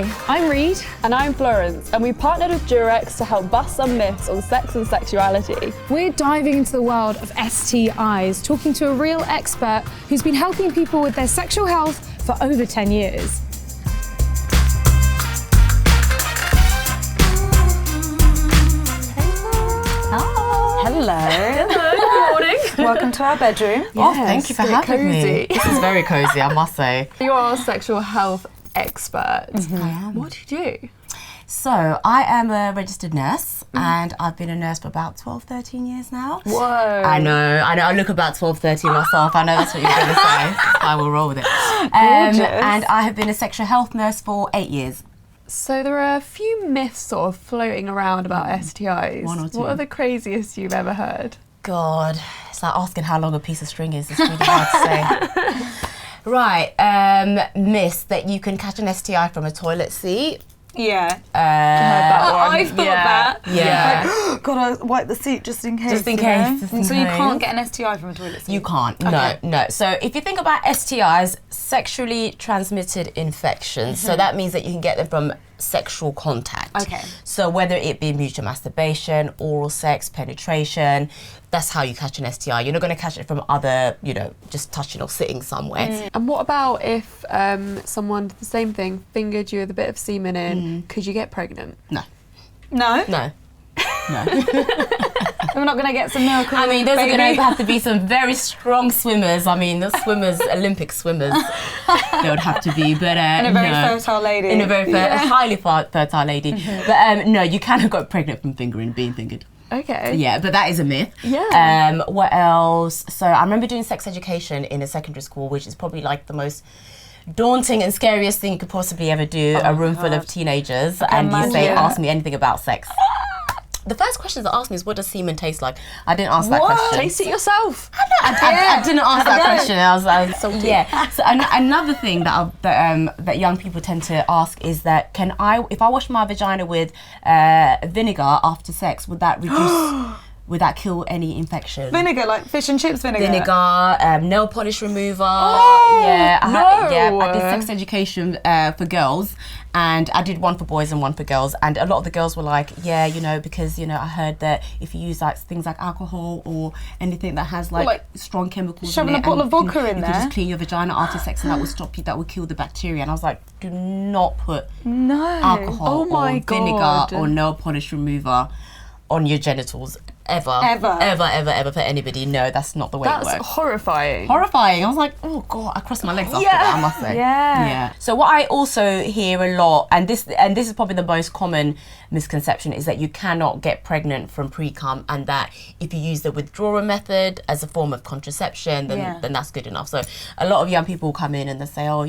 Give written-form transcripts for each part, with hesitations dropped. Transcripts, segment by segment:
Hi, I'm Reed. And I'm Florence, and we partnered with Durex to help bust some myths on sex and sexuality. We're diving into the world of STIs, talking to a real expert who's been helping people with their sexual health for over 10 years. Hello. Good morning. Welcome to our bedroom. Oh, thank you for having me. cozy. This is very cozy, I must say. You are a sexual health expert. I am. What do you do? So, I am a registered nurse and I've been a nurse for about 12, 13 years now. Whoa. I know. I look about 12, 13 myself. I know that's what you're going to say. I will roll with it. Gorgeous. And I have been a sexual health nurse for 8 years. So there are a few myths sort of floating around about STIs. One or two. What are the craziest you've ever heard? God, it's like asking how long a piece of string is. It's really hard to say. Right, myths that you can catch an STI from a toilet seat. Yeah. I've thought that. Yeah. Like, gotta wipe the seat just in case. Just in you case, know? just in So you case. can't get an STI from a toilet seat? You can't, Okay. no. So if you think about STIs, sexually transmitted infections, so that means that you can get them from sexual contact. Okay. So whether it be mutual masturbation, oral sex, penetration, that's how you catch an STI. You're not going to catch it from other, just touching or sitting somewhere. And what about if someone did the same thing, fingered you with a bit of semen in, could you get pregnant? No. No? No. No. We're not going to get some miracle I mean, there's baby? going to have to be some very strong swimmers. I mean, the swimmers, Olympic swimmers, they would have to be. But And a very no. fertile lady. In a very highly fertile lady. But no, you cannot get pregnant from being fingered. Okay. Yeah, but that is a myth. Yeah. What else? So I remember doing sex education in a secondary school, which is probably like the most daunting and scariest thing you could possibly ever do. A room full of teenagers, and you say, imagine. ask me anything about sex. The first question that asked me is, what does semen taste like? I didn't ask that What? question. Taste it yourself. I didn't ask that question. I was like, yeah. So another thing that young people tend to ask is that if I wash my vagina with vinegar after sex, would that reduce? Would that kill any infection? Vinegar, like fish and chips vinegar? Vinegar, nail polish remover. Oh, yeah, no. I did sex education for girls, and I did one for boys and one for girls. And a lot of the girls were like, yeah, because I heard that if you use like things like alcohol or anything that has like strong chemicals, shoving in a bottle of vodka in you there? can just clean your vagina after sex, and that will stop you. That will kill the bacteria. And I was like, do not put alcohol Oh my or vinegar God. or nail polish remover on your genitals. Ever for anybody. No, that's not the way it That's works. horrifying. Horrifying. I was like, oh God, I crossed my legs after that, I must say. Yeah. So what I also hear a lot, and this is probably the most common misconception, is that you cannot get pregnant from pre-cum, and that if you use the withdrawal method as a form of contraception, then that's good enough. So a lot of young people come in and they say, oh,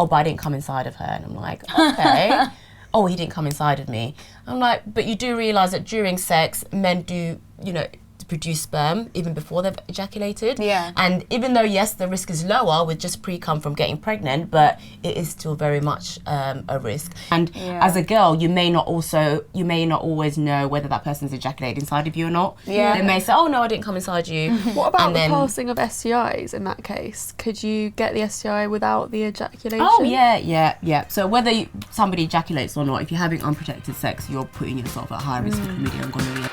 but I didn't come inside of her. And I'm like, okay. Oh, he didn't come inside of me. I'm like, but you do realise that during sex, men do, produce sperm even before they've ejaculated. Yeah. And even though, yes, the risk is lower with just pre-cum from getting pregnant, but it is still very much a risk. And as a girl, you may not always know whether that person's ejaculated inside of you or not. Yeah. They may say, oh, no, I didn't come inside you. What about And the then- passing of STIs in that case? Could you get the STI without the ejaculation? Oh, yeah. So whether somebody ejaculates or not, if you're having unprotected sex, you're putting yourself at high risk for chlamydia and gonorrhea.